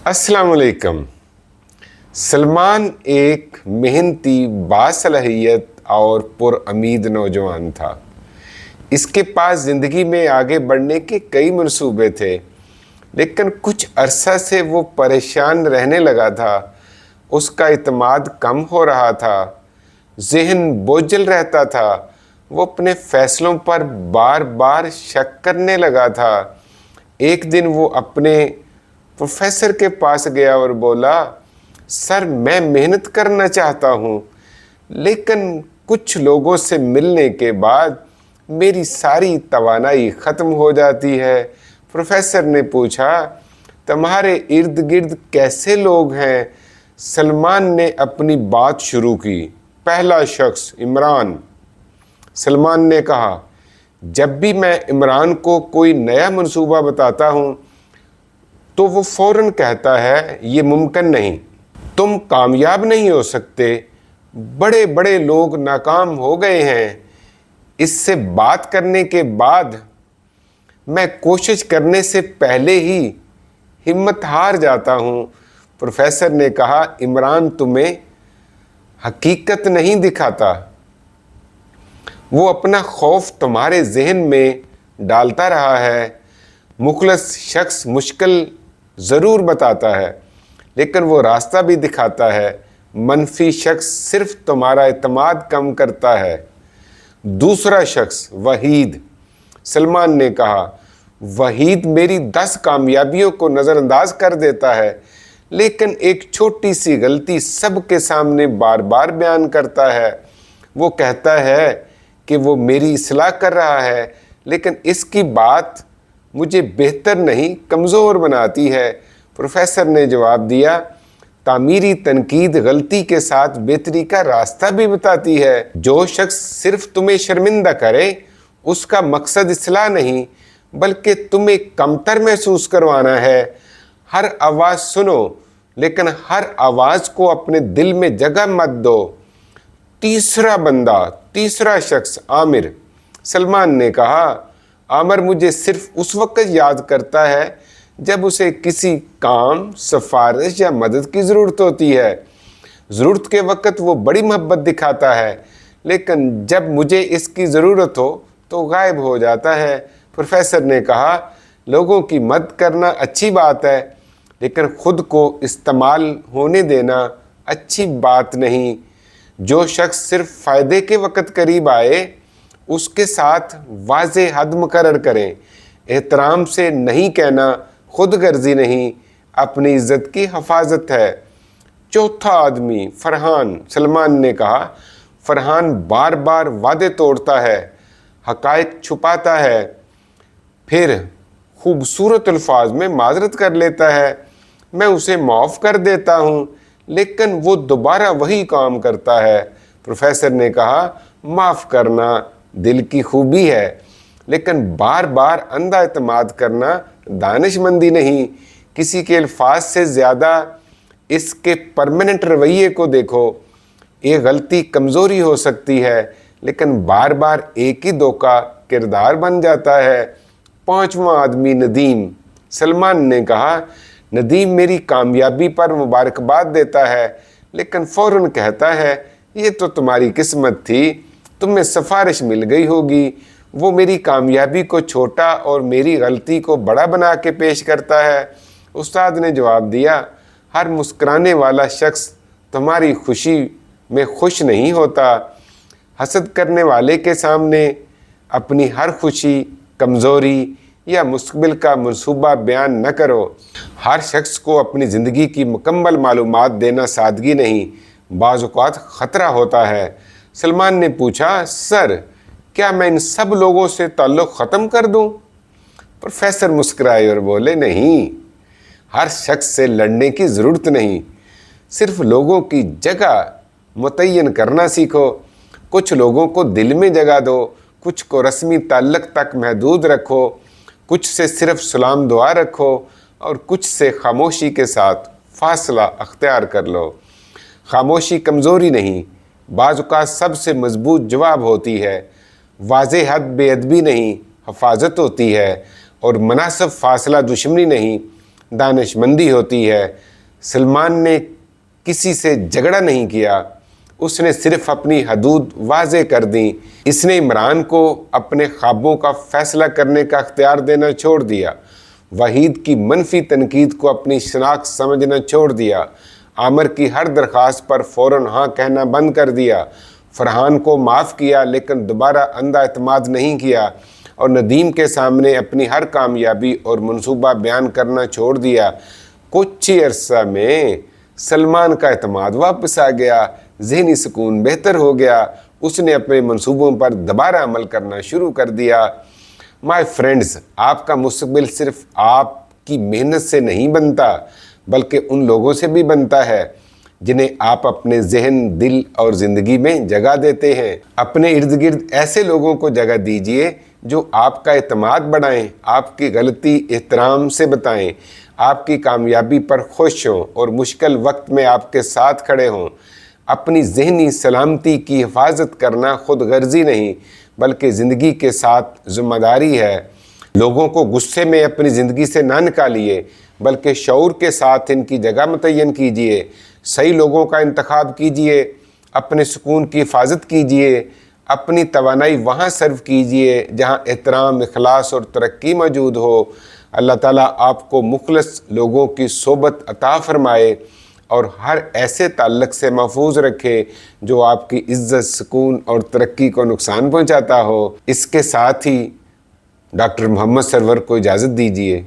अस्सलाम वालेकुम। सलमान एक मेहनती, बासलाहियत और पुरउम्मीद नौजवान था। इसके पास ज़िंदगी में आगे बढ़ने के कई मंसूबे थे, लेकिन कुछ अरसा से वो परेशान रहने लगा था। उसका इत्मीनान कम हो रहा था, ज़हन बोझिल रहता था। वो अपने फ़ैसलों पर बार बार शक करने लगा था। एक दिन वो अपने प्रोफेसर के पास गया और बोला, सर मैं मेहनत करना चाहता हूँ, लेकिन कुछ लोगों से मिलने के बाद मेरी सारी तवानाई ख़त्म हो जाती है। प्रोफेसर ने पूछा, तुम्हारे इर्द गिर्द कैसे लोग हैं? सलमान ने अपनी बात शुरू की। पहला शख्स इमरान। सलमान ने कहा, जब भी मैं इमरान को कोई नया मंसूबा बताता हूँ तो वो फ़ौरन कहता है, ये मुमकिन नहीं, तुम कामयाब नहीं हो सकते, बड़े बड़े लोग नाकाम हो गए हैं। इससे बात करने के बाद मैं कोशिश करने से पहले ही हिम्मत हार जाता हूँ। प्रोफेसर ने कहा, इमरान तुम्हें हकीकत नहीं दिखाता, वो अपना खौफ तुम्हारे जहन में डालता रहा है। मुखलस शख्स मुश्किल ज़रूर बताता है, लेकिन वो रास्ता भी दिखाता है। मनफी शख्स सिर्फ तुम्हारा इत्मीनान कम करता है। दूसरा शख्स वहीद। सलमान ने कहा, वहीद मेरी 10 कामयाबियों को नज़रअंदाज कर देता है, लेकिन एक छोटी सी गलती सबके सामने बार बार बयान करता है। वो कहता है कि वो मेरी इस्लाह कर रहा है, लेकिन इसकी बात मुझे बेहतर नहीं कमज़ोर बनाती है। प्रोफेसर ने जवाब दिया, तामीरी तनकीद गलती के साथ बेहतरी का रास्ता भी बताती है। जो शख्स सिर्फ तुम्हें शर्मिंदा करे, उसका मकसद इस्लाह नहीं बल्कि तुम्हें कमतर महसूस करवाना है। हर आवाज़ सुनो, लेकिन हर आवाज़ को अपने दिल में जगह मत दो। तीसरा शख्स आमिर। सलमान ने कहा, आमिर मुझे सिर्फ उस वक्त याद करता है जब उसे किसी काम, सिफारिश या मदद की ज़रूरत होती है। ज़रूरत के वक्त वो बड़ी मोहब्बत दिखाता है, लेकिन जब मुझे इसकी ज़रूरत हो तो गायब हो जाता है। प्रोफेसर ने कहा, लोगों की मदद करना अच्छी बात है, लेकिन ख़ुद को इस्तेमाल होने देना अच्छी बात नहीं। जो शख्स सिर्फ फ़ायदे के वक्त करीब आए, उसके साथ वाज़े हद मुकर्रर करें। एहतराम से नहीं कहना खुद गर्जी नहीं, अपनी इज़्ज़त की हिफाजत है। चौथा आदमी फरहान। सलमान ने कहा, फरहान बार बार वादे तोड़ता है, हक़ाइक़ छुपाता है, फिर खूबसूरत अल्फाज में माजरत कर लेता है। मैं उसे माफ़ कर देता हूँ, लेकिन वो दोबारा वही काम करता है। प्रोफेसर ने कहा, माफ़ करना दिल की खूबी है, लेकिन बार बार अंधा एतमाद करना दानिशमंदी नहीं। किसी के अल्फाज से ज़्यादा इसके परमानेंट रवैये को देखो। ये गलती कमज़ोरी हो सकती है, लेकिन बार बार एक ही धोखा किरदार बन जाता है। पांचवा आदमी नदीम। सलमान ने कहा, नदीम मेरी कामयाबी पर मुबारकबाद देता है, लेकिन फ़ौरन कहता है, ये तो तुम्हारी किस्मत थी, तुम्हें सिफारिश मिल गई होगी। वो मेरी कामयाबी को छोटा और मेरी गलती को बड़ा बना के पेश करता है। उस्ताद ने जवाब दिया, हर मुस्कुराने वाला शख्स तुम्हारी खुशी में खुश नहीं होता। हसद करने वाले के सामने अपनी हर खुशी, कमज़ोरी या मुस्तकबिल का मंसूबा बयान न करो। हर शख्स को अपनी ज़िंदगी की मुकम्मल मालूमात देना सादगी नहीं, बाज़ औक़ात ख़तरा होता है। सलमान ने पूछा, सर क्या मैं इन सब लोगों से ताल्लुक़ ख़त्म कर दूं? प्रोफेसर मुस्कुराए और बोले, नहीं, हर शख्स से लड़ने की ज़रूरत नहीं, सिर्फ लोगों की जगह मुतय्यन करना सीखो। कुछ लोगों को दिल में जगह दो, कुछ को रस्मी ताल्लुक़ तक महदूद रखो, कुछ से सिर्फ सलाम दुआ रखो और कुछ से खामोशी के साथ फ़ासला अख्तियार कर लो। खामोशी कमज़ोरी नहीं, बाज़ औक़ात सबसे मजबूत जवाब होती है। वाज़े हद बेअदबी नहीं, हिफाजत होती है, और मुनासिब फ़ासला दुश्मनी नहीं, दानिशमंदी होती है। सलमान ने किसी से झगड़ा नहीं किया, उसने सिर्फ अपनी हदूद वाज़े कर दी। इसने इमरान को अपने ख्वाबों का फ़ैसला करने का अख्तियार देना छोड़ दिया। वहीद की मनफी तनकीद को अपनी शनाख्त समझना छोड़ दिया। आमिर की हर दरख्वास्त पर फ़ौरन हाँ कहना बंद कर दिया। फरहान को माफ़ किया लेकिन दोबारा अंधा एतमाद नहीं किया, और नदीम के सामने अपनी हर कामयाबी और मंसूबा बयान करना छोड़ दिया। कुछ ही अरसा में सलमान का एतमाद वापस आ गया, ज़हनी सुकून बेहतर हो गया, उसने अपने मंसूबों पर दोबारा अमल करना शुरू कर दिया। माय फ्रेंड्स, आपका मुस्तकबिल सिर्फ आपकी मेहनत से नहीं बनता बल्कि उन लोगों से भी बनता है जिन्हें आप अपने जहन, दिल और ज़िंदगी में जगह देते हैं। अपने इर्द गिर्द ऐसे लोगों को जगह दीजिए जो आपका एतमाद बढ़ाएं, आपकी गलती एहतराम से बताएं, आपकी कामयाबी पर खुश हों और मुश्किल वक्त में आपके साथ खड़े हों। अपनी ज़हनी सलामती की हिफाजत करना खुद गर्जी नहीं बल्कि ज़िंदगी के साथ ज़िम्मेदारी है। लोगों को गुस्से में अपनी ज़िंदगी से ना निकालिए बल्कि शऊर के साथ इनकी जगह मुतय्यन कीजिए। सही लोगों का इंतखाब कीजिए, अपने सुकून की हिफाजत कीजिए, अपनी तवानाई वहाँ सर्व कीजिए जहाँ एहतराम, इखलास और तरक्की मौजूद हो। अल्लाह ताला आपको मुखलस लोगों की सोबत अता फरमाए और हर ऐसे ताल्लुक़ से महफूज रखे जो आपकी इज़्ज़त, सुकून और तरक्की को नुकसान पहुँचाता हो। इसके साथ ही डॉक्टर मोहम्मद सरवर को इजाज़त दीजिए।